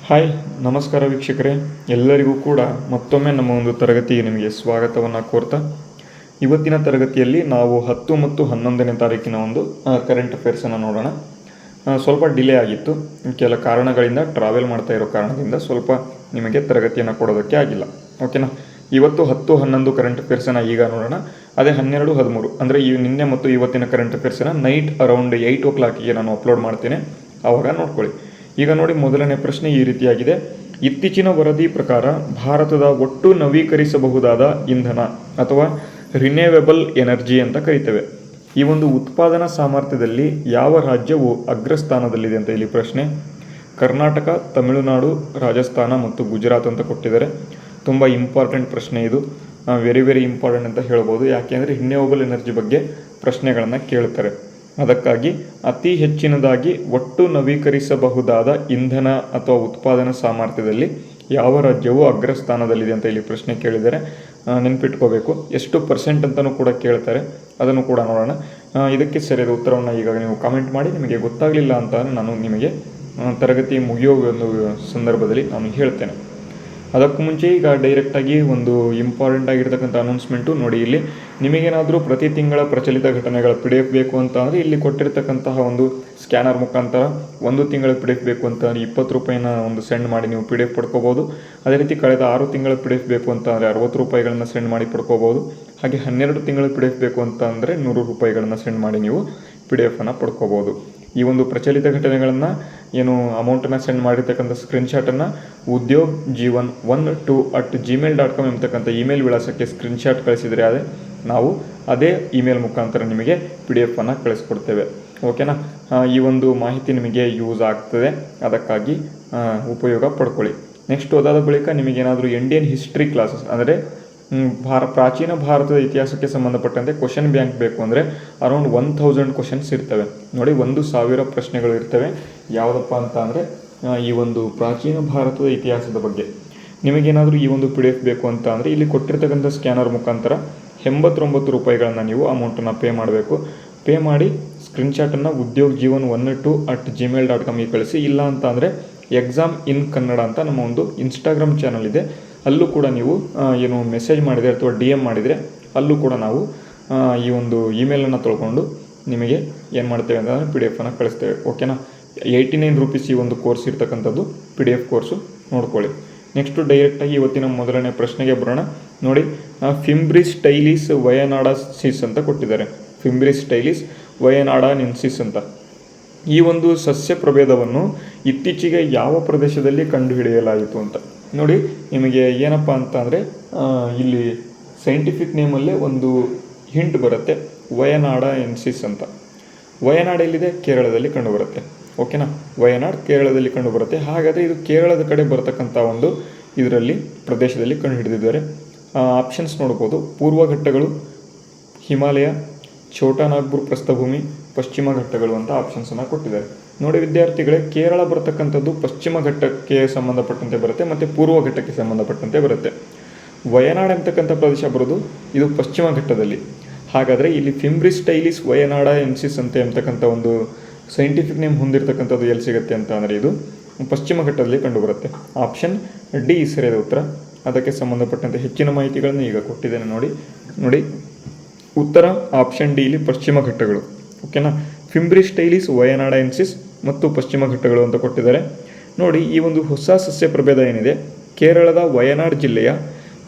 Hi, ನಮಸ್ಕಾರ ವೀಕ್ಷಕರೇ. ಎಲ್ಲರಿಗೂ ಕೂಡ ಮತ್ತೊಮ್ಮೆ ನಮ್ಮ ಒಂದು ತರಗತಿಗೆ ನಿಮಗೆ ಸ್ವಾಗತವನ್ನು ಕೋರ್ತಾ, ಇವತ್ತಿನ ತರಗತಿಯಲ್ಲಿ ನಾವು 10 ಮತ್ತು 11ನೇ ತಾರೀಕಿನ ಒಂದು ಕರೆಂಟ್ ಅಫೇರ್ಸನ್ನು ನೋಡೋಣ. ಸ್ವಲ್ಪ ಡಿಲೇ ಆಗಿತ್ತು, ಕೆಲ ಕಾರಣಗಳಿಂದ, ಟ್ರಾವೆಲ್ ಮಾಡ್ತಾ ಇರೋ ಕಾರಣದಿಂದ ಸ್ವಲ್ಪ ನಿಮಗೆ ತರಗತಿಯನ್ನು ಕೊಡೋದಕ್ಕೆ ಆಗಿಲ್ಲ. ಓಕೆನಾ. ಇವತ್ತು 10, 11 ಕರೆಂಟ್ ಅಫೇರ್ಸನ್ನು ಈಗ ನೋಡೋಣ. ಅದೇ 12, 13 ಅಂದರೆ ನಿನ್ನೆ ಮತ್ತು ಇವತ್ತಿನ ಕರೆಂಟ್ ಅಫೇರ್ಸನ್ನು ನೈಟ್ ಅರೌಂಡ್ 8 o'clock ನಾನು ಅಪ್ಲೋಡ್ ಮಾಡ್ತೇನೆ, ಆವಾಗ ನೋಡ್ಕೊಳ್ಳಿ. ಈಗ ನೋಡಿ, ಮೊದಲನೇ ಪ್ರಶ್ನೆ ಈ ರೀತಿಯಾಗಿದೆ. ಇತ್ತೀಚಿನ ವರದಿ ಪ್ರಕಾರ ಭಾರತದ ಒಟ್ಟು ನವೀಕರಿಸಬಹುದಾದ ಇಂಧನ ಅಥವಾ ರಿನ್ಯೂವೇಬಲ್ ಎನರ್ಜಿ ಅಂತ ಕರಿತೇವೆ, ಈ ಒಂದು ಉತ್ಪಾದನಾ ಸಾಮರ್ಥ್ಯದಲ್ಲಿ ಯಾವ ರಾಜ್ಯವು ಅಗ್ರಸ್ಥಾನದಲ್ಲಿದೆ ಅಂತ ಇಲ್ಲಿ ಪ್ರಶ್ನೆ. ಕರ್ನಾಟಕ, ತಮಿಳುನಾಡು, ರಾಜಸ್ಥಾನ ಮತ್ತು ಗುಜರಾತ್ ಅಂತ ಕೊಟ್ಟಿದ್ದಾರೆ. ತುಂಬ ಇಂಪಾರ್ಟೆಂಟ್ ಪ್ರಶ್ನೆ ಇದು, ವೆರಿ ಇಂಪಾರ್ಟೆಂಟ್ ಅಂತ ಹೇಳ್ಬೋದು. ಯಾಕೆಂದರೆ ರಿನ್ಯೂವೇಬಲ್ ಎನರ್ಜಿ ಬಗ್ಗೆ ಪ್ರಶ್ನೆಗಳನ್ನು ಕೇಳ್ತಾರೆ. ಅದಕ್ಕಾಗಿ ಅತಿ ಹೆಚ್ಚಿನದಾಗಿ ಒಟ್ಟು ನವೀಕರಿಸಬಹುದಾದ ಇಂಧನ ಅಥವಾ ಉತ್ಪಾದನಾ ಸಾಮರ್ಥ್ಯದಲ್ಲಿ ಯಾವ ರಾಜ್ಯವು ಅಗ್ರಸ್ಥಾನದಲ್ಲಿದೆ ಅಂತ ಇಲ್ಲಿ ಪ್ರಶ್ನೆ ಕೇಳಿದರೆ ನೆನಪಿಟ್ಕೋಬೇಕು. ಎಷ್ಟು % ಅಂತಲೂ ಕೂಡ ಕೇಳ್ತಾರೆ, ಅದನ್ನು ಕೂಡ ನೋಡೋಣ. ಇದಕ್ಕೆ ಸರಿಯಾದ ಉತ್ತರವನ್ನು ಈಗ ನೀವು ಕಾಮೆಂಟ್ ಮಾಡಿ. ನಿಮಗೆ ಗೊತ್ತಾಗಲಿಲ್ಲ ಅಂತ ನಾನು ನಿಮಗೆ ತರಗತಿ ಮುಗಿಯೋ ಒಂದು ಸಂದರ್ಭದಲ್ಲಿ ನಾನು ಹೇಳ್ತೇನೆ. ಅದಕ್ಕೂ ಮುಂಚೆ ಈಗ ಡೈರೆಕ್ಟಾಗಿ ಒಂದು ಇಂಪಾರ್ಟೆಂಟ್ ಆಗಿರ್ತಕ್ಕಂಥ ಅನೌನ್ಸ್ಮೆಂಟು ನೋಡಿ. ಇಲ್ಲಿ ನಿಮಗೇನಾದರೂ ಪ್ರತಿ ತಿಂಗಳ ಪ್ರಚಲಿತ ಘಟನೆಗಳ PDF ಬೇಕು ಅಂತ ಅಂದರೆ ಇಲ್ಲಿ ಕೊಟ್ಟಿರ್ತಕ್ಕಂತಹ ಒಂದು ಸ್ಕ್ಯಾನರ್ ಮುಖಾಂತರ 1 ತಿಂಗಳ PDF ಬೇಕು ಅಂತ ಅಂದರೆ 20 ರೂಪಾಯಿನ ಒಂದು ಸೆಂಡ್ ಮಾಡಿ ನೀವು PDF ಪಡ್ಕೋಬೋದು. ಅದೇ ರೀತಿ ಕಳೆದ 6 ತಿಂಗಳ PDF ಬೇಕು ಅಂತ ಅಂದರೆ 60 ರೂಪಾಯಿಗಳನ್ನು ಸೆಂಡ್ ಮಾಡಿ ಪಡ್ಕೋಬೋದು. ಹಾಗೆ 12 ತಿಂಗಳ PDF ಬೇಕು ಅಂತ ಅಂದರೆ 100 ರೂಪಾಯಿಗಳನ್ನು ಸೆಂಡ್ ಮಾಡಿ ನೀವು PDF ಪಡ್ಕೋಬೋದು. ಈ ಒಂದು ಪ್ರಚಲಿತ ಘಟನೆಗಳನ್ನು ಏನು ಅಮೌಂಟನ್ನು ಸೆಂಡ್ ಮಾಡಿರ್ತಕ್ಕಂಥ ಸ್ಕ್ರೀನ್ಶಾಟನ್ನು ಉದ್ಯೋಗ್ ಜೀವನ್ 12@gmail.com ಎಂಬತಕ್ಕಂಥ ಇಮೇಲ್ ವಿಳಾಸಕ್ಕೆ ಸ್ಕ್ರೀನ್ಶಾಟ್ ಕಳಿಸಿದರೆ ನಾವು ಅದೇ ಇಮೇಲ್ ಮುಖಾಂತರ ನಿಮಗೆ PDF ಕಳಿಸ್ಕೊಡ್ತೇವೆ. ಓಕೆನಾ. ಈ ಒಂದು ಮಾಹಿತಿ ನಿಮಗೆ ಯೂಸ್ ಆಗ್ತದೆ, ಅದಕ್ಕಾಗಿ ಉಪಯೋಗ ಪಡ್ಕೊಳ್ಳಿ. ನೆಕ್ಸ್ಟ್ ಅದಾದ ಬಳಿಕ ನಿಮಗೇನಾದರೂ ಇಂಡಿಯನ್ ಹಿಸ್ಟ್ರಿ ಕ್ಲಾಸಸ್ ಅಂದರೆ ಪ್ರಾಚೀನ ಭಾರತದ ಇತಿಹಾಸಕ್ಕೆ ಸಂಬಂಧಪಟ್ಟಂತೆ ಕ್ವಶನ್ ಬ್ಯಾಂಕ್ ಬೇಕು ಅಂದರೆ ಅರೌಂಡ್ 1000 ಕ್ವಶನ್ಸ್ ಇರ್ತವೆ ನೋಡಿ. 1000 ಪ್ರಶ್ನೆಗಳು ಇರ್ತವೆ. ಯಾವುದಪ್ಪ ಅಂತ ಅಂದರೆ ಈ ಒಂದು ಪ್ರಾಚೀನ ಭಾರತದ ಇತಿಹಾಸದ ಬಗ್ಗೆ ನಿಮಗೇನಾದರೂ ಈ ಒಂದು PDF ಬೇಕು ಅಂತ ಅಂದರೆ ಇಲ್ಲಿ ಕೊಟ್ಟಿರ್ತಕ್ಕಂಥ ಸ್ಕ್ಯಾನರ್ ಮುಖಾಂತರ 89 ರೂಪಾಯಿಗಳನ್ನು ನೀವು ಅಮೌಂಟನ್ನು ಪೇ ಮಾಡಬೇಕು. ಪೇ ಮಾಡಿ ಸ್ಕ್ರೀನ್ಶಾಟನ್ನು ಉದ್ಯೋಗ್ ಜೀವನ್ 12@gmail.com ಕಳಿಸಿ. ಇಲ್ಲ ಅಂತ ಅಂದರೆ ಎಕ್ಸಾಮ್ ಇನ್ ಕನ್ನಡ ಅಂತ ನಮ್ಮ ಒಂದು ಇನ್ಸ್ಟಾಗ್ರಾಮ್ ಚಾನಲ್ ಇದೆ, ಅಲ್ಲೂ ಕೂಡ ನೀವು ಏನು ಮೆಸೇಜ್ ಮಾಡಿದರೆ ಅಥವಾ DM ಮಾಡಿದರೆ ಅಲ್ಲೂ ಕೂಡ ನಾವು ಈ ಒಂದು ಇಮೇಲನ್ನು ತೊಳ್ಕೊಂಡು ನಿಮಗೆ ಏನು ಮಾಡ್ತೇವೆ ಅಂತಂದರೆ PDF ಕಳಿಸ್ತೇವೆ. ಓಕೆನಾ. 89 ರೂಪೀಸ್ ಈ ಒಂದು ಕೋರ್ಸ್ ಇರ್ತಕ್ಕಂಥದ್ದು, PDF ಕೋರ್ಸು ನೋಡ್ಕೊಳ್ಳಿ. ನೆಕ್ಸ್ಟು ಡೈರೆಕ್ಟಾಗಿ ಇವತ್ತಿನ ಮೊದಲನೇ ಪ್ರಶ್ನೆಗೆ ಬರೋಣ. ನೋಡಿ, ಫಿಂಬ್ರಿಸ್ ಸ್ಟೈಲಿಸ್ ವಯನಾಡಾಸಿಸ್ ಅಂತ ಕೊಟ್ಟಿದ್ದಾರೆ. ಫಿಂಬ್ರಿಸ್ ಸ್ಟೈಲಿಸ್ ವಯನಾಡಾನೆನ್ಸಿಸ್ ಅಂತ ಈ ಒಂದು ಸಸ್ಯ ಪ್ರಭೇದವನ್ನು ಇತ್ತೀಚೆಗೆ ಯಾವ ಪ್ರದೇಶದಲ್ಲಿ ಕಂಡುಹಿಡಿಯಲಾಯಿತು ಅಂತ ನೋಡಿ. ನಿಮಗೆ ಏನಪ್ಪ ಅಂತ ಅಂದರೆ ಇಲ್ಲಿ ಸೈಂಟಿಫಿಕ್ ನೇಮಲ್ಲೇ ಒಂದು ಹಿಂಟ್ ಬರುತ್ತೆ, ವಯನಾಡಾನೆನ್ಸಿಸ್ ಅಂತ. ವಯನಾಡ್ ಎಲ್ಲಿದೆ? ಕೇರಳದಲ್ಲಿ ಕಂಡುಬರುತ್ತೆ. ಓಕೆನಾ. ವಯನಾಡ್ ಕೇರಳದಲ್ಲಿ ಕಂಡುಬರುತ್ತೆ. ಹಾಗಾದರೆ ಇದು ಕೇರಳದ ಕಡೆ ಬರತಕ್ಕಂಥ ಒಂದು ಇದರಲ್ಲಿ ಪ್ರದೇಶದಲ್ಲಿ ಕಂಡುಹಿಡಿದಿದ್ದಾರೆ. ಆಪ್ಷನ್ಸ್ ನೋಡ್ಬೋದು. ಪೂರ್ವ ಘಟ್ಟಗಳು, ಹಿಮಾಲಯ, ಛೋಟಾ ನಾಗ್ಪುರ್ ಪ್ರಸ್ಥಭೂಮಿ, ಪಶ್ಚಿಮ ಘಟ್ಟಗಳು ಅಂತ ಆಪ್ಷನ್ಸನ್ನು ಕೊಟ್ಟಿದ್ದಾರೆ. ನೋಡಿ ವಿದ್ಯಾರ್ಥಿಗಳೇ, ಕೇರಳ ಬರ್ತಕ್ಕಂಥದ್ದು ಪಶ್ಚಿಮ ಘಟ್ಟಕ್ಕೆ ಸಂಬಂಧಪಟ್ಟಂತೆ ಬರುತ್ತೆ ಮತ್ತು ಪೂರ್ವ ಘಟ್ಟಕ್ಕೆ ಸಂಬಂಧಪಟ್ಟಂತೆ ಬರುತ್ತೆ. ವಯನಾಡ್ ಅಂತಕ್ಕಂಥ ಪ್ರದೇಶ ಬರೋದು ಇದು ಪಶ್ಚಿಮ ಘಟ್ಟದಲ್ಲಿ. ಹಾಗಾದರೆ ಇಲ್ಲಿ ಫಿಂಬ್ರಿಸ್ ಸ್ಟೈಲಿಸ್ ವಯನಾಡಾನೆನ್ಸಿಸ್ ಅಂತ ಎಂಬತಕ್ಕಂಥ ಒಂದು ಸೈಂಟಿಫಿಕ್ ನೇಮ್ ಹೊಂದಿರತಕ್ಕಂಥದ್ದು ಎಲ್ಲಿ ಸಿಗುತ್ತೆ ಅಂತ ಅಂದರೆ ಇದು ಪಶ್ಚಿಮ ಘಟ್ಟದಲ್ಲಿ ಕಂಡುಬರುತ್ತೆ. ಆಪ್ಷನ್ ಡಿ ಸರಿಯಾದ ಉತ್ತರ. ಅದಕ್ಕೆ ಸಂಬಂಧಪಟ್ಟಂತೆ ಹೆಚ್ಚಿನ ಮಾಹಿತಿಗಳನ್ನು ಈಗ ಕೊಟ್ಟಿದ್ದೇನೆ ನೋಡಿ. ಉತ್ತರ ಆಪ್ಷನ್ ಡಿ, ಇಲ್ಲಿ ಪಶ್ಚಿಮ ಘಟ್ಟಗಳು. ಓಕೆನಾ. ಫಿಂಬ್ರಿಸ್ ಸ್ಟೈಲಿಸ್ ವಯನಾಡಾನೆನ್ಸಿಸ್ ಮತ್ತು ಪಶ್ಚಿಮ ಘಟ್ಟಗಳು ಅಂತ ಕೊಟ್ಟಿದ್ದಾರೆ. ನೋಡಿ, ಈ ಒಂದು ಹೊಸ ಸಸ್ಯ ಪ್ರಭೇದ ಏನಿದೆ ಕೇರಳದ ವಯನಾಡ್ ಜಿಲ್ಲೆಯ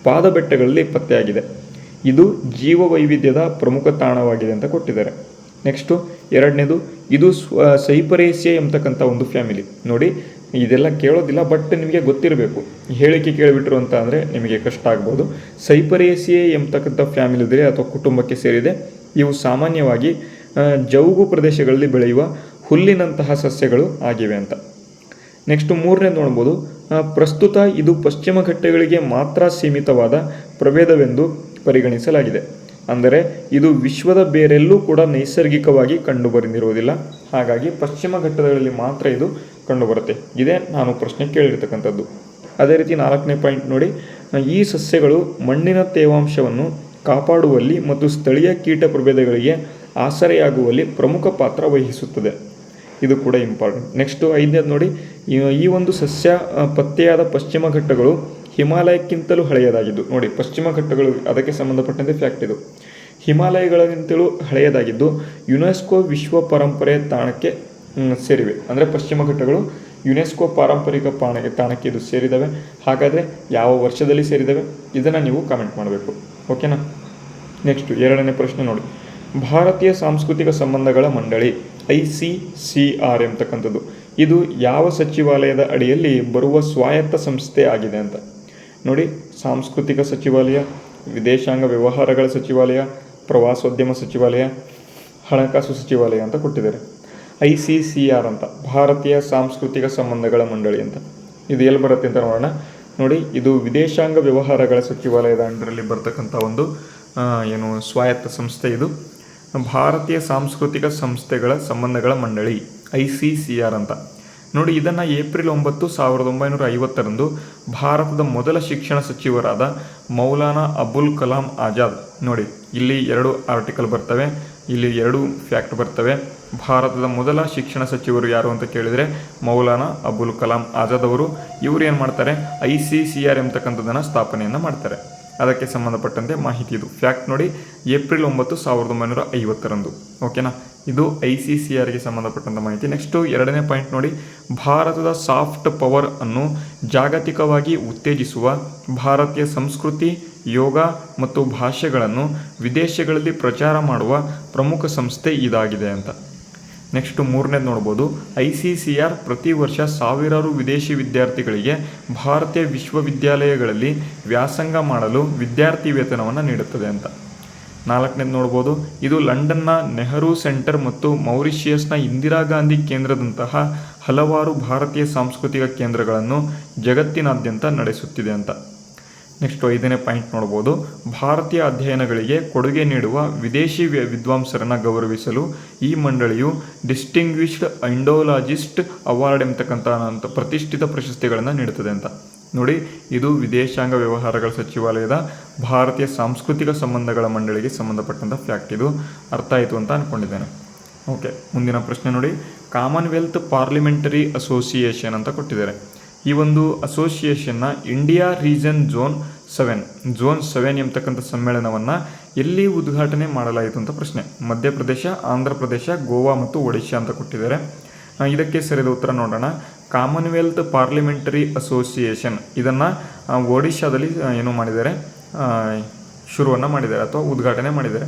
ಪಾದಬೆಟ್ಟಗಳಲ್ಲಿ ಪತ್ತೆಯಾಗಿದೆ. ಇದು ಜೀವವೈವಿಧ್ಯದ ಪ್ರಮುಖ ತಾಣವಾಗಿದೆ ಅಂತ ಕೊಟ್ಟಿದ್ದಾರೆ. ನೆಕ್ಸ್ಟು ಎರಡನೇದು, ಇದು ಸೈಪರೇಸಿಯೆ ಎಂಬತಕ್ಕಂಥ ಒಂದು ಫ್ಯಾಮಿಲಿ. ನೋಡಿ, ಇದೆಲ್ಲ ಕೇಳೋದಿಲ್ಲ, ಬಟ್ ನಿಮಗೆ ಗೊತ್ತಿರಬೇಕು. ಹೇಳಿಕೆ ಕೇಳಿಬಿಟ್ರು ಅಂತ ಅಂದರೆ ನಿಮಗೆ ಕಷ್ಟ ಆಗ್ಬೋದು. ಸೈಪರೇಸಿಯೆ ಎಂಬತಕ್ಕಂಥ ಫ್ಯಾಮಿಲಿ ಇದ್ದರೆ ಅಥವಾ ಕುಟುಂಬಕ್ಕೆ ಸೇರಿದೆ. ಇವು ಸಾಮಾನ್ಯವಾಗಿ ಜೌಗು ಪ್ರದೇಶಗಳಲ್ಲಿ ಬೆಳೆಯುವ ಹುಲ್ಲಿನಂತಹ ಸಸ್ಯಗಳು ಆಗಿವೆ ಅಂತ. ನೆಕ್ಸ್ಟು ಮೂರನೇದು ನೋಡ್ಬೋದು. ಪ್ರಸ್ತುತ ಇದು ಪಶ್ಚಿಮ ಘಟ್ಟಗಳಿಗೆ ಮಾತ್ರ ಸೀಮಿತವಾದ ಪ್ರಭೇದವೆಂದು ಪರಿಗಣಿಸಲಾಗಿದೆ. ಅಂದರೆ ಇದು ವಿಶ್ವದ ಬೇರೆಲ್ಲೂ ಕೂಡ ನೈಸರ್ಗಿಕವಾಗಿ ಕಂಡುಬಂದಿರುವುದಿಲ್ಲ. ಹಾಗಾಗಿ ಪಶ್ಚಿಮ ಘಟ್ಟಗಳಲ್ಲಿ ಮಾತ್ರ ಇದು ಕಂಡುಬರುತ್ತೆ. ಇದೇ ನಾನು ಪ್ರಶ್ನೆ ಕೇಳಿರ್ತಕ್ಕಂಥದ್ದು. ಅದೇ ರೀತಿ 4ನೇ ಪಾಯಿಂಟ್ ನೋಡಿ, ಈ ಸಸ್ಯಗಳು ಮಣ್ಣಿನ ತೇವಾಂಶವನ್ನು ಕಾಪಾಡುವಲ್ಲಿ ಮತ್ತು ಸ್ಥಳೀಯ ಕೀಟ ಪ್ರಭೇದಗಳಿಗೆ ಆಸರೆಯಾಗುವಲ್ಲಿ ಪ್ರಮುಖ ಪಾತ್ರ ವಹಿಸುತ್ತದೆ. ಇದು ಕೂಡ ಇಂಪಾರ್ಟೆಂಟ್. ನೆಕ್ಸ್ಟು 5ನೇದು ನೋಡಿ, ಈ ಒಂದು ಸಸ್ಯ ಪತ್ತೆಯಾದ ಪಶ್ಚಿಮ ಘಟ್ಟಗಳು ಹಿಮಾಲಯಕ್ಕಿಂತಲೂ ಹಳೆಯದಾಗಿದ್ದು, ನೋಡಿ ಪಶ್ಚಿಮ ಘಟ್ಟಗಳು ಅದಕ್ಕೆ ಸಂಬಂಧಪಟ್ಟಂತೆ ಫ್ಯಾಕ್ಟ್ ಇದು, ಹಿಮಾಲಯಗಳಿಗಿಂತಲೂ ಹಳೆಯದಾಗಿದ್ದು ಯುನೆಸ್ಕೋ ವಿಶ್ವ ಪರಂಪರೆಯ ತಾಣಕ್ಕೆ ಸೇರಿವೆ. ಅಂದರೆ ಪಶ್ಚಿಮ ಘಟ್ಟಗಳು ಯುನೆಸ್ಕೋ ಪಾರಂಪರಿಕ ತಾಣಕ್ಕೆ ಇದು ಸೇರಿದ್ದಾವೆ. ಹಾಗಾದರೆ ಯಾವ ವರ್ಷದಲ್ಲಿ ಸೇರಿದ್ದಾವೆ ಇದನ್ನು ನೀವು ಕಾಮೆಂಟ್ ಮಾಡಬೇಕು. ಓಕೆನಾ. ನೆಕ್ಸ್ಟ್ 2ನೇ ಪ್ರಶ್ನೆ ನೋಡಿ, ಭಾರತೀಯ ಸಾಂಸ್ಕೃತಿಕ ಸಂಬಂಧಗಳ ಮಂಡಳಿ ICCR ಎಂಬತಕ್ಕಂಥದ್ದು ಇದು ಯಾವ ಸಚಿವಾಲಯದ ಅಡಿಯಲ್ಲಿ ಬರುವ ಸ್ವಾಯತ್ತ ಸಂಸ್ಥೆ ಆಗಿದೆ ಅಂತ ನೋಡಿ. ಸಾಂಸ್ಕೃತಿಕ ಸಚಿವಾಲಯ, ವಿದೇಶಾಂಗ ವ್ಯವಹಾರಗಳ ಸಚಿವಾಲಯ, ಪ್ರವಾಸೋದ್ಯಮ ಸಚಿವಾಲಯ, ಹಣಕಾಸು ಸಚಿವಾಲಯ ಅಂತ ಕೊಟ್ಟಿದ್ದಾರೆ. ICCR ಅಂತ ಭಾರತೀಯ ಸಾಂಸ್ಕೃತಿಕ ಸಂಬಂಧಗಳ ಮಂಡಳಿ ಅಂತ ಇದು ಎಲ್ಲಿ ಬರುತ್ತೆ ಅಂತ ನೋಡೋಣ. ನೋಡಿ, ಇದು ವಿದೇಶಾಂಗ ವ್ಯವಹಾರಗಳ ಸಚಿವಾಲಯದ ಅಂಡರಲ್ಲಿ ಬರ್ತಕ್ಕಂಥ ಒಂದು ಸ್ವಾಯತ್ತ ಸಂಸ್ಥೆ. ಇದು ಭಾರತೀಯ ಸಾಂಸ್ಕೃತಿಕ ಸಂಸ್ಥೆಗಳ ಸಂಬಂಧಗಳ ಮಂಡಳಿ ICCR ಅಂತ ನೋಡಿ. ಇದನ್ನು ಏಪ್ರಿಲ್ 9, 1950ರಂದು ಭಾರತದ ಮೊದಲ ಶಿಕ್ಷಣ ಸಚಿವರಾದ ಮೌಲಾನಾ ಅಬುಲ್ ಕಲಾಂ ಆಜಾದ್, ನೋಡಿ ಇಲ್ಲಿ 2 ಆರ್ಟಿಕಲ್ ಬರ್ತವೆ, ಇಲ್ಲಿ 2 ಫ್ಯಾಕ್ಟ್ ಬರ್ತವೆ. ಭಾರತದ ಮೊದಲ ಶಿಕ್ಷಣ ಸಚಿವರು ಯಾರು ಅಂತ ಕೇಳಿದರೆ ಮೌಲಾನಾ ಅಬುಲ್ ಕಲಾಂ ಆಜಾದ್ ಅವರು. ಇವರು ಏನು ಮಾಡ್ತಾರೆ, ICCR ಎಂಬತಕ್ಕಂಥದ್ದನ್ನು ಸ್ಥಾಪನೆಯನ್ನು ಮಾಡ್ತಾರೆ. ಅದಕ್ಕೆ ಸಂಬಂಧಪಟ್ಟಂತೆ ಮಾಹಿತಿ ಇದು ಫ್ಯಾಕ್ಟ್ ನೋಡಿ, ಏಪ್ರಿಲ್ 9, 1950ರಂದು. ಓಕೆನಾ, ಇದು ICCRಗೆ ಸಂಬಂಧಪಟ್ಟಂಥ ಮಾಹಿತಿ. ನೆಕ್ಸ್ಟು 2ನೇ ಪಾಯಿಂಟ್ ನೋಡಿ, ಭಾರತದ ಸಾಫ್ಟ್ ಪವರ್ ಅನ್ನು ಜಾಗತಿಕವಾಗಿ ಉತ್ತೇಜಿಸುವ ಭಾರತೀಯ ಸಂಸ್ಕೃತಿ, ಯೋಗ ಮತ್ತು ಭಾಷೆಗಳನ್ನು ವಿದೇಶಗಳಲ್ಲಿ ಪ್ರಚಾರ ಮಾಡುವ ಪ್ರಮುಖ ಸಂಸ್ಥೆ ಇದಾಗಿದೆ ಅಂತ. ನೆಕ್ಸ್ಟ್ 3ನೇದು ನೋಡ್ಬೋದು, ICCR ಪ್ರತಿ ವರ್ಷ ಸಾವಿರಾರು ವಿದೇಶಿ ವಿದ್ಯಾರ್ಥಿಗಳಿಗೆ ಭಾರತೀಯ ವಿಶ್ವವಿದ್ಯಾಲಯಗಳಲ್ಲಿ ವ್ಯಾಸಂಗ ಮಾಡಲು ವಿದ್ಯಾರ್ಥಿ ವೇತನವನ್ನು ನೀಡುತ್ತದೆ ಅಂತ. 4ನೇದು ನೋಡ್ಬೋದು, ಇದು ಲಂಡನ್ನ ನೆಹರು ಸೆಂಟರ್ ಮತ್ತು ಮೌರಿಷಿಯಸ್ನ ಇಂದಿರಾ ಗಾಂಧಿ ಕೇಂದ್ರದಂತಹ ಹಲವಾರು ಭಾರತೀಯ ಸಾಂಸ್ಕೃತಿಕ ಕೇಂದ್ರಗಳನ್ನು ಜಗತ್ತಿನಾದ್ಯಂತ ನಡೆಸುತ್ತಿದೆ ಅಂತ. ನೆಕ್ಸ್ಟ್ 5ನೇ ಪಾಯಿಂಟ್ ನೋಡ್ಬೋದು, ಭಾರತೀಯ ಅಧ್ಯಯನಗಳಿಗೆ ಕೊಡುಗೆ ನೀಡುವ ವಿದೇಶಿ ವಿದ್ವಾಂಸರನ್ನು ಗೌರವಿಸಲು ಈ ಮಂಡಳಿಯು ಡಿಸ್ಟಿಂಗ್ವಿಷ್ಡ್ ಇಂಡೋಲಾಜಿಸ್ಟ್ ಅವಾರ್ಡ್ ಎಂಬತಕ್ಕಂಥ ಪ್ರತಿಷ್ಠಿತ ಪ್ರಶಸ್ತಿಗಳನ್ನು ನೀಡುತ್ತದೆ ಅಂತ. ನೋಡಿ, ಇದು ವಿದೇಶಾಂಗ ವ್ಯವಹಾರಗಳ ಸಚಿವಾಲಯದ ಭಾರತೀಯ ಸಾಂಸ್ಕೃತಿಕ ಸಂಬಂಧಗಳ ಮಂಡಳಿಗೆ ಸಂಬಂಧಪಟ್ಟಂಥ ಫ್ಯಾಕ್ಟ್. ಇದು ಅರ್ಥ ಆಯಿತು ಅಂತ ಅಂದ್ಕೊಂಡಿದ್ದೇನೆ. ಓಕೆ, ಮುಂದಿನ ಪ್ರಶ್ನೆ ನೋಡಿ, ಕಾಮನ್ವೆಲ್ತ್ ಪಾರ್ಲಿಮೆಂಟರಿ ಅಸೋಸಿಯೇಷನ್ ಅಂತ ಕೊಟ್ಟಿದ್ದಾರೆ. ಈ ಒಂದು ಅಸೋಸಿಯೇಷನ್ನ ಇಂಡಿಯಾ ರೀಜನ್ ಝೋನ್ 7 ಎಂಬತಕ್ಕಂಥ ಸಮ್ಮೇಳನವನ್ನು ಎಲ್ಲಿ ಉದ್ಘಾಟನೆ ಮಾಡಲಾಯಿತು ಅಂತ ಪ್ರಶ್ನೆ. ಮಧ್ಯಪ್ರದೇಶ, ಆಂಧ್ರ ಪ್ರದೇಶ, ಗೋವಾ ಮತ್ತು ಒಡಿಶಾ ಅಂತ ಕೊಟ್ಟಿದ್ದಾರೆ. ಇದಕ್ಕೆ ಸರಿಯಾದ ಉತ್ತರ ನೋಡೋಣ. ಕಾಮನ್ವೆಲ್ತ್ ಪಾರ್ಲಿಮೆಂಟರಿ ಅಸೋಸಿಯೇಷನ್ ಇದನ್ನು ಒಡಿಶಾದಲ್ಲಿ ಮಾಡಿದ್ದಾರೆ, ಶುರುವನ್ನು ಮಾಡಿದ್ದಾರೆ ಅಥವಾ ಉದ್ಘಾಟನೆ ಮಾಡಿದ್ದಾರೆ.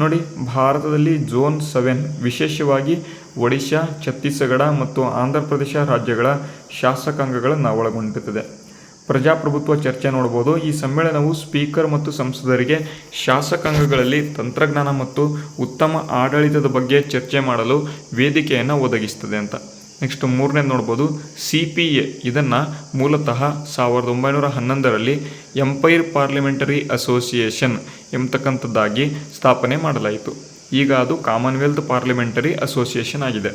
ನೋಡಿ, ಭಾರತದಲ್ಲಿ ಝೋನ್ 7 ವಿಶೇಷವಾಗಿ ಒಡಿಶಾ, ಛತ್ತೀಸ್ಗಢ ಮತ್ತು ಆಂಧ್ರ ಪ್ರದೇಶ ರಾಜ್ಯಗಳ ಶಾಸಕಾಂಗಗಳನ್ನು ಒಳಗೊಂಡಿರುತ್ತದೆ. ಪ್ರಜಾಪ್ರಭುತ್ವ ಚರ್ಚೆ ನೋಡ್ಬೋದು. ಈ ಸಮ್ಮೇಳನವು ಸ್ಪೀಕರ್ ಮತ್ತು ಸಂಸದರಿಗೆ ಶಾಸಕಾಂಗಗಳಲ್ಲಿ ತಂತ್ರಜ್ಞಾನ ಮತ್ತು ಉತ್ತಮ ಆಡಳಿತದ ಬಗ್ಗೆ ಚರ್ಚೆ ಮಾಡಲು ವೇದಿಕೆಯನ್ನು ಒದಗಿಸ್ತದೆ ಅಂತ. ನೆಕ್ಸ್ಟ್ 3ನೇದು ನೋಡ್ಬೋದು, CPA ಇದನ್ನು ಮೂಲತಃ 1911ರಲ್ಲಿ ಎಂಪೈರ್ ಪಾರ್ಲಿಮೆಂಟರಿ ಅಸೋಸಿಯೇಷನ್ ಎಂಬತಕ್ಕಂಥದ್ದಾಗಿ ಸ್ಥಾಪನೆ ಮಾಡಲಾಯಿತು. ಈಗ ಅದು ಕಾಮನ್ವೆಲ್ತ್ ಪಾರ್ಲಿಮೆಂಟರಿ ಅಸೋಸಿಯೇಷನ್ ಆಗಿದೆ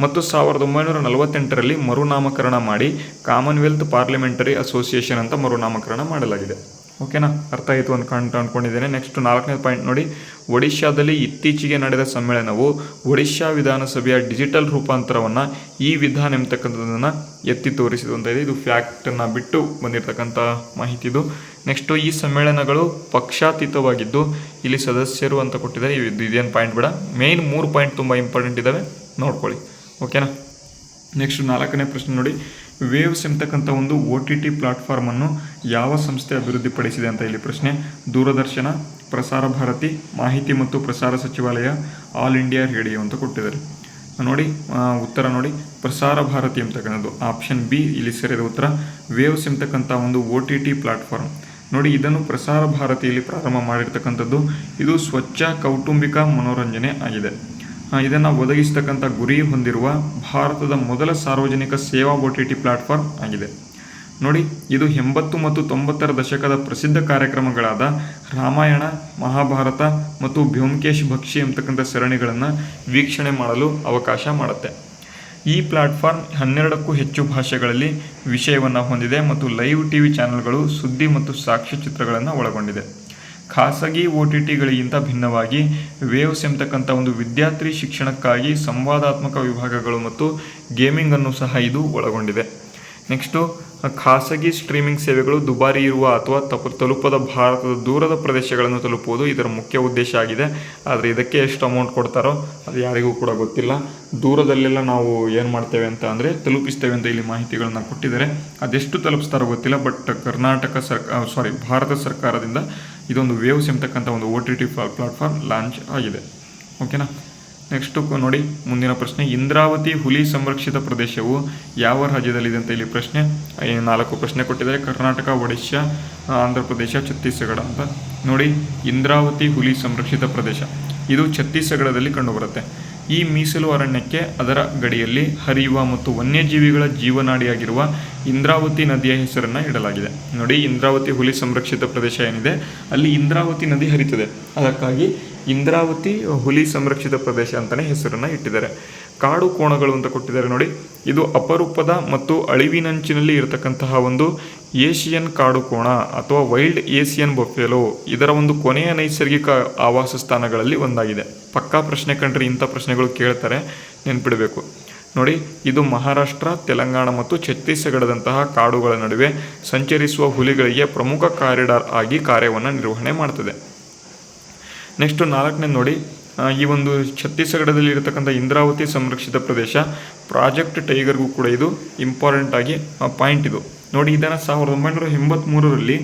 ಮತ್ತು 1948ರಲ್ಲಿ ಮರುನಾಮಕರಣ ಮಾಡಿ ಕಾಮನ್ವೆಲ್ತ್ ಪಾರ್ಲಿಮೆಂಟರಿ ಅಸೋಸಿಯೇಷನ್ ಅಂತ ಮರುನಾಮಕರಣ ಮಾಡಲಾಗಿದೆ. ಓಕೆನಾ, ಅರ್ಥ ಆಯಿತು ಅಂತ ಅಂದ್ಕೊಂಡಿದ್ದೇನೆ. ನೆಕ್ಸ್ಟ್ 4ನೇ ಪಾಯಿಂಟ್ ನೋಡಿ, ಒಡಿಶಾದಲ್ಲಿ ಇತ್ತೀಚೆಗೆ ನಡೆದ ಸಮ್ಮೇಳನವು ಒಡಿಶಾ ವಿಧಾನಸಭೆಯ ಡಿಜಿಟಲ್ ರೂಪಾಂತರವನ್ನು ಈ ವಿಧಾನ ಎಂಬತಕ್ಕಂಥದ್ದನ್ನು ಎತ್ತಿ ತೋರಿಸಿತು ಅಂತ ಇದೆ. ಇದು ಫ್ಯಾಕ್ಟನ್ನು ಬಿಟ್ಟು ಬಂದಿರತಕ್ಕಂಥ ಮಾಹಿತಿ ಇದು. ನೆಕ್ಸ್ಟು ಈ ಸಮ್ಮೇಳನಗಳು ಪಕ್ಷಾತೀತವಾಗಿದ್ದು ಇಲ್ಲಿ ಸದಸ್ಯರು ಅಂತ ಕೊಟ್ಟಿದ್ದಾರೆ. ಇದೇನು ಪಾಯಿಂಟ್ ಬೇಡ, ಮೇಯ್ನ್ 3 ಪಾಯಿಂಟ್ ತುಂಬ ಇಂಪಾರ್ಟೆಂಟ್ ಇದ್ದಾವೆ, ನೋಡ್ಕೊಳ್ಳಿ. ಓಕೆನಾ. ನೆಕ್ಸ್ಟ್ 4ನೇ ಪ್ರಶ್ನೆ ನೋಡಿ, ವೇವ್ಸ್ ಎಂಬತಕ್ಕಂಥ ಒಂದು OTT ಪ್ಲಾಟ್ಫಾರ್ಮನ್ನು ಯಾವ ಸಂಸ್ಥೆ ಅಭಿವೃದ್ಧಿಪಡಿಸಿದೆ ಅಂತ ಇಲ್ಲಿ ಪ್ರಶ್ನೆ. ದೂರದರ್ಶನ, ಪ್ರಸಾರ ಭಾರತಿ, ಮಾಹಿತಿ ಮತ್ತು ಪ್ರಸಾರ ಸಚಿವಾಲಯ, ಆಲ್ ಇಂಡಿಯಾ ರೇಡಿಯೋ ಅಂತ ಕೊಟ್ಟಿದ್ದಾರೆ. ನೋಡಿ, ಉತ್ತರ ನೋಡಿ, ಪ್ರಸಾರ ಭಾರತಿ ಎಂಬತಕ್ಕಂಥದ್ದು ಆಪ್ಷನ್ B ಇಲ್ಲಿ ಸರಿಯಾದ ಉತ್ತರ. ವೇವ್ಸ್ ಎಂಬತಕ್ಕಂಥ ಒಂದು OTT ಪ್ಲಾಟ್ಫಾರ್ಮ್ ನೋಡಿ, ಇದನ್ನು ಪ್ರಸಾರ ಭಾರತಿಯಲ್ಲಿ ಪ್ರಾರಂಭ ಮಾಡಿರ್ತಕ್ಕಂಥದ್ದು. ಇದು ಸ್ವಚ್ಛ ಕೌಟುಂಬಿಕ ಮನೋರಂಜನೆ ಆಗಿದೆ. ಇದನ್ನು ಒದಗಿಸತಕ್ಕಂಥ ಗುರಿ ಹೊಂದಿರುವ ಭಾರತದ ಮೊದಲ ಸಾರ್ವಜನಿಕ ಸೇವಾ OTT ಪ್ಲಾಟ್ಫಾರ್ಮ್ ಆಗಿದೆ. ನೋಡಿ, ಇದು 80 ಮತ್ತು 90ರ ದಶಕದ ಪ್ರಸಿದ್ಧ ಕಾರ್ಯಕ್ರಮಗಳಾದ ರಾಮಾಯಣ, ಮಹಾಭಾರತ ಮತ್ತು ಬ್ಯೋಮಕೇಶ್ ಭಕ್ಷಿ ಎಂಬತಕ್ಕಂಥ ಸರಣಿಗಳನ್ನು ವೀಕ್ಷಣೆ ಮಾಡಲು ಅವಕಾಶ ಮಾಡುತ್ತೆ. ಈ ಪ್ಲಾಟ್ಫಾರ್ಮ್ 12ಕ್ಕೂ ಹೆಚ್ಚು ಭಾಷೆಗಳಲ್ಲಿ ವಿಷಯವನ್ನು ಹೊಂದಿದೆ ಮತ್ತು ಲೈವ್ TV ಚಾನೆಲ್ಗಳು, ಸುದ್ದಿ ಮತ್ತು ಸಾಕ್ಷ್ಯಚಿತ್ರಗಳನ್ನು ಒಳಗೊಂಡಿದೆ. ಖಾಸಗಿ OTTಗಳಿಗಿಂತ ಭಿನ್ನವಾಗಿ ವೇವ್ಸ್ ಎಂಬತಕ್ಕಂಥ ಒಂದು ವಿದ್ಯಾರ್ಥಿ ಶಿಕ್ಷಣಕ್ಕಾಗಿ ಸಂವಾದಾತ್ಮಕ ವಿಭಾಗಗಳು ಮತ್ತು ಗೇಮಿಂಗನ್ನು ಸಹ ಇದು ಒಳಗೊಂಡಿದೆ. ನೆಕ್ಸ್ಟು ಖಾಸಗಿ ಸ್ಟ್ರೀಮಿಂಗ್ ಸೇವೆಗಳು ದುಬಾರಿ ಇರುವ ಅಥವಾ ತಲುಪದ ಭಾರತದ ದೂರದ ಪ್ರದೇಶಗಳನ್ನು ತಲುಪುವುದು ಇದರ ಮುಖ್ಯ ಉದ್ದೇಶ ಆಗಿದೆ. ಆದರೆ ಇದಕ್ಕೆ ಎಷ್ಟು ಅಮೌಂಟ್ ಕೊಡ್ತಾರೋ ಅದು ಯಾರಿಗೂ ಕೂಡ ಗೊತ್ತಿಲ್ಲ. ದೂರದಲ್ಲೆಲ್ಲ ನಾವು ಏನು ಮಾಡ್ತೇವೆ ಅಂತ ಅಂದರೆ ತಲುಪಿಸ್ತೇವೆ ಅಂತ ಇಲ್ಲಿ ಮಾಹಿತಿಗಳನ್ನು ಕೊಟ್ಟಿದ್ದಾರೆ. ಅದೆಷ್ಟು ತಲುಪಿಸ್ತಾರೋ ಗೊತ್ತಿಲ್ಲ. ಬಟ್ ಭಾರತ ಸರ್ಕಾರದಿಂದ ಇದೊಂದು ವೇವ್ಸ್ ಎಂಬತಕ್ಕಂಥ ಒಂದು OTT ಪ್ಲಾಟ್ಫಾರ್ಮ್ ಲಾಂಚ್ ಆಗಿದೆ. ಓಕೆನಾ. ನೆಕ್ಸ್ಟು ನೋಡಿ ಮುಂದಿನ ಪ್ರಶ್ನೆ, ಇಂದ್ರಾವತಿ ಹುಲಿ ಸಂರಕ್ಷಿತ ಪ್ರದೇಶವು ಯಾವ ರಾಜ್ಯದಲ್ಲಿದೆ ಅಂತ ಇಲ್ಲಿ ಪ್ರಶ್ನೆ. 4 ಪ್ರಶ್ನೆ ಕೊಟ್ಟಿದ್ದಾರೆ. ಕರ್ನಾಟಕ, ಒಡಿಶಾ, ಆಂಧ್ರ ಪ್ರದೇಶ, ಛತ್ತೀಸ್ಗಢ ಅಂತ. ನೋಡಿ, ಇಂದ್ರಾವತಿ ಹುಲಿ ಸಂರಕ್ಷಿತ ಪ್ರದೇಶ ಇದು ಛತ್ತೀಸ್ಗಢದಲ್ಲಿ ಕಂಡುಬರುತ್ತೆ. ಈ ಮೀಸಲು ಅರಣ್ಯಕ್ಕೆ ಅದರ ಗಡಿಯಲ್ಲಿ ಹರಿಯುವ ಮತ್ತು ವನ್ಯಜೀವಿಗಳ ಜೀವನಾಡಿಯಾಗಿರುವ ಇಂದ್ರಾವತಿ ನದಿಯ ಹೆಸರನ್ನು ಇಡಲಾಗಿದೆ. ನೋಡಿ, ಇಂದ್ರಾವತಿ ಹುಲಿ ಸಂರಕ್ಷಿತ ಪ್ರದೇಶ ಏನಿದೆ ಅಲ್ಲಿ ಇಂದ್ರಾವತಿ ನದಿ ಹರಿತದೆ. ಅದಕ್ಕಾಗಿ ಇಂದ್ರಾವತಿ ಹುಲಿ ಸಂರಕ್ಷಿತ ಪ್ರದೇಶ ಅಂತಲೇ ಹೆಸರನ್ನು ಇಟ್ಟಿದ್ದಾರೆ. ಕಾಡು ಕೋಣಗಳು ಅಂತ ಕೊಟ್ಟಿದ್ದಾರೆ. ನೋಡಿ, ಇದು ಅಪರೂಪದ ಮತ್ತು ಅಳಿವಿನಂಚಿನಲ್ಲಿ ಇರತಕ್ಕಂತಹ ಒಂದು ಏಷಿಯನ್ ಕಾಡು ಕೋಣ ಅಥವಾ ವೈಲ್ಡ್ ಏಷಿಯನ್ ಬಫೆಲೋ ಇದರ ಒಂದು ಕೊನೆಯ ನೈಸರ್ಗಿಕ ಆವಾಸ ಸ್ಥಾನಗಳಲ್ಲಿ ಒಂದಾಗಿದೆ. ಪಕ್ಕಾ ಪ್ರಶ್ನೆ ಕಂಡ್ರೆ ಇಂಥ ಪ್ರಶ್ನೆಗಳು ಕೇಳ್ತಾರೆ, ನೆನ್ಪಿಡಬೇಕು. ನೋಡಿ, ಇದು ಮಹಾರಾಷ್ಟ್ರ, ತೆಲಂಗಾಣ ಮತ್ತು ಛತ್ತೀಸ್ಗಢದಂತಹ ಕಾಡುಗಳ ನಡುವೆ ಸಂಚರಿಸುವ ಹುಲಿಗಳಿಗೆ ಪ್ರಮುಖ ಕಾರಿಡಾರ್ ಆಗಿ ಕಾರ್ಯವನ್ನು ನಿರ್ವಹಣೆ ಮಾಡ್ತದೆ. ನೆಕ್ಸ್ಟು 4ನೇ ನೋಡಿ, ಈ ಒಂದು ಛತ್ತೀಸ್ಗಢದಲ್ಲಿ ಇರತಕ್ಕಂಥ ಇಂದ್ರಾವತಿ ಸಂರಕ್ಷಿತ ಪ್ರದೇಶ ಪ್ರಾಜೆಕ್ಟ್ ಟೈಗರ್ಗೂ ಕೂಡ ಇದು ಇಂಪಾರ್ಟೆಂಟ್ ಆಗಿ ಪಾಯಿಂಟ್ ಇದು. ನೋಡಿ, ಇದನ್ನು 1983ರಲ್ಲಿ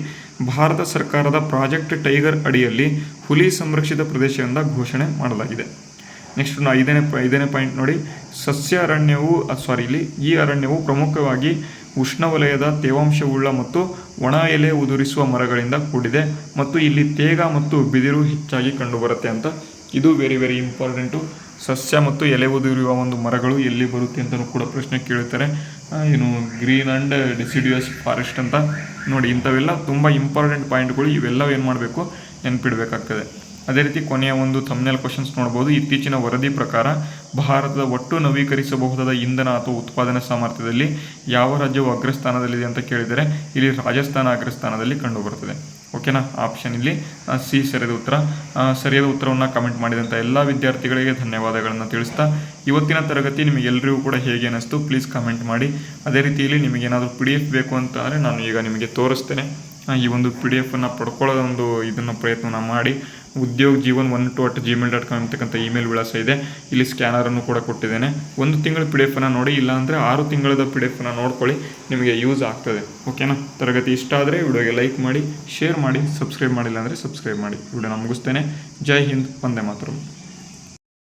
ಭಾರತ ಸರ್ಕಾರದ ಪ್ರಾಜೆಕ್ಟ್ ಟೈಗರ್ ಅಡಿಯಲ್ಲಿ ಹುಲಿ ಸಂರಕ್ಷಿತ ಪ್ರದೇಶ ಎಂದು ಘೋಷಣೆ ಮಾಡಲಾಗಿದೆ. ನೆಕ್ಸ್ಟ್ 5ನೇ ಪಾಯಿಂಟ್ ನೋಡಿ, ಈ ಅರಣ್ಯವು ಪ್ರಮುಖವಾಗಿ ಉಷ್ಣವಲಯದ ತೇವಾಂಶವುಳ್ಳ ಮತ್ತು ಒಣ ಎಲೆ ಉದುರಿಸುವ ಮರಗಳಿಂದ ಕೂಡಿದೆ ಮತ್ತು ಇಲ್ಲಿ ತೇಗ ಮತ್ತು ಬಿದಿರು ಹೆಚ್ಚಾಗಿ ಕಂಡುಬರುತ್ತೆ ಅಂತ. ಇದು ವೆರಿ ವೆರಿ ಇಂಪಾರ್ಟೆಂಟು. ಸಸ್ಯ ಮತ್ತು ಎಲೆ ಉದುರಿಯುವ ಒಂದು ಮರಗಳು ಎಲ್ಲಿ ಬರುತ್ತೆ ಅಂತಲೂ ಕೂಡ ಪ್ರಶ್ನೆ ಕೇಳ್ತಾರೆ. ಗ್ರೀನ್ ಆ್ಯಂಡ್ ಡಿಸಿಡಿಯಸ್ ಫಾರೆಸ್ಟ್ ಅಂತ. ನೋಡಿ, ಇಂಥವೆಲ್ಲ ತುಂಬ ಇಂಪಾರ್ಟೆಂಟ್ ಪಾಯಿಂಟ್ಗಳು. ಇವೆಲ್ಲ ಏನು ಮಾಡಬೇಕು, ನೆನಪಿಡಬೇಕಾಗ್ತದೆ. ಅದೇ ರೀತಿ ಕೊನೆಯ ಒಂದು ಥಂಬ್ನೇಲ್ ಕ್ವಶನ್ಸ್ ನೋಡ್ಬೋದು. ಇತ್ತೀಚಿನ ವರದಿ ಪ್ರಕಾರ ಭಾರತದ ಒಟ್ಟು ನವೀಕರಿಸಬಹುದಾದ ಇಂಧನ ಅಥವಾ ಉತ್ಪಾದನಾ ಸಾಮರ್ಥ್ಯದಲ್ಲಿ ಯಾವ ರಾಜ್ಯವು ಅಗ್ರಸ್ಥಾನದಲ್ಲಿದೆ ಅಂತ ಕೇಳಿದರೆ ಇಲ್ಲಿ ರಾಜಸ್ಥಾನ ಅಗ್ರಸ್ಥಾನದಲ್ಲಿ ಕಂಡುಬರುತ್ತದೆ. ಓಕೆನಾ. ಆಪ್ಷನ್ ಇಲ್ಲಿ ಸಿ ಸರಿಯಾದ ಉತ್ತರ. ಸರಿಯಾದ ಉತ್ತರವನ್ನು ಕಮೆಂಟ್ ಮಾಡಿದಂಥ ಎಲ್ಲ ವಿದ್ಯಾರ್ಥಿಗಳಿಗೆ ಧನ್ಯವಾದಗಳನ್ನು ತಿಳಿಸ್ತಾ, ಇವತ್ತಿನ ತರಗತಿ ನಿಮಗೆಲ್ಲರಿಗೂ ಕೂಡ ಹೇಗೆ ಅನ್ನಿಸ್ತು ಪ್ಲೀಸ್ ಕಮೆಂಟ್ ಮಾಡಿ. ಅದೇ ರೀತಿಯಲ್ಲಿ ನಿಮಗೇನಾದರೂ PDF ಬೇಕು ಅಂತ ಅಂದರೆ ನಾನು ಈಗ ನಿಮಗೆ ತೋರಿಸ್ತೇನೆ. ಈ ಒಂದು PDF ಪಡ್ಕೊಳ್ಳೋದು ಒಂದು ಇದನ್ನು ಪ್ರಯತ್ನ ಮಾಡಿ. ಉದ್ಯೋಗ್ ಜೀವನ್ 12@gmail.com ಅಂತಕ್ಕಂಥ ಇಮೇಲ್ ವಿಳಾಸ ಇದೆ. ಇಲ್ಲಿ ಸ್ಕ್ಯಾನರನ್ನು ಕೂಡ ಕೊಟ್ಟಿದ್ದೇನೆ. 1 ತಿಂಗಳ PDF ನೋಡಿ, ಇಲ್ಲಾಂದರೆ 6 ತಿಂಗಳದ PDF ನೋಡ್ಕೊಳ್ಳಿ, ನಿಮಗೆ ಯೂಸ್ ಆಗ್ತದೆ. ಓಕೆನಾ. ತರಗತಿ ಇಷ್ಟ ಆದರೆ ವಿಡಿಯೋಗೆ ಲೈಕ್ ಮಾಡಿ, ಶೇರ್ ಮಾಡಿ, ಸಬ್ಸ್ಕ್ರೈಬ್ ಮಾಡಿಲ್ಲ ಅಂದರೆ ಸಬ್ಸ್ಕ್ರೈಬ್ ಮಾಡಿ. ವಿಡಿಯೋನ ಮುಗಿಸ್ತೇನೆ. ಜೈ ಹಿಂದ್, ವಂದೇ ಮಾತರಂ.